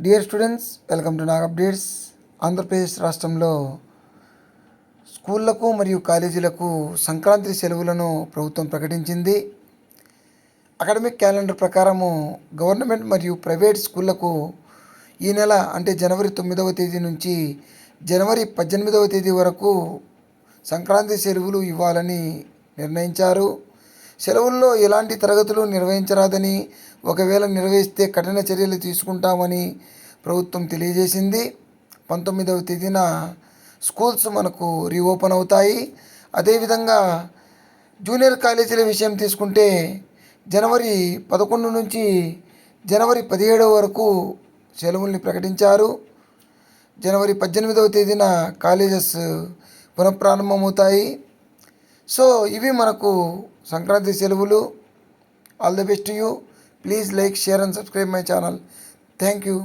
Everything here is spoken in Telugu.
Dear students, welcome to Nag updates. Andhra Pradesh రాష్ట్రంలో స్కూళ్లకు మరియు కాలేజీలకు సంక్రాంతి సెలవులను ప్రభుత్వం ప్రకటించింది. అకాడమిక్ క్యాలెండర్ ప్రకారము గవర్నమెంట్ మరియు ప్రైవేట్ స్కూళ్లకు ఈ నెల అంటే జనవరి 9వ తేదీ నుంచి జనవరి 18వ తేదీ వరకు సంక్రాంతి సెలవులు ఇవ్వాలని నిర్ణయించారు. సెలవుల్లో ఎలాంటి తరగతులు నిర్వహించరాదని, ఒకవేళ నిర్వహిస్తే కఠిన చర్యలు తీసుకుంటామని ప్రభుత్వం తెలియజేసింది. 19వ తేదీన స్కూల్స్ మనకు రీఓపెన్ అవుతాయి. అదేవిధంగా జూనియర్ కాలేజీల విషయం తీసుకుంటే జనవరి 11 నుంచి జనవరి 17 వరకు సెలవుల్ని ప్రకటించారు. జనవరి 18వ తేదీన కాలేజెస్ పునఃప్రారంభమవుతాయి. సో ఇవి మనకు సంక్రాంతి సెలవులు. All the best to you. Please like, share and subscribe my channel. Thank you.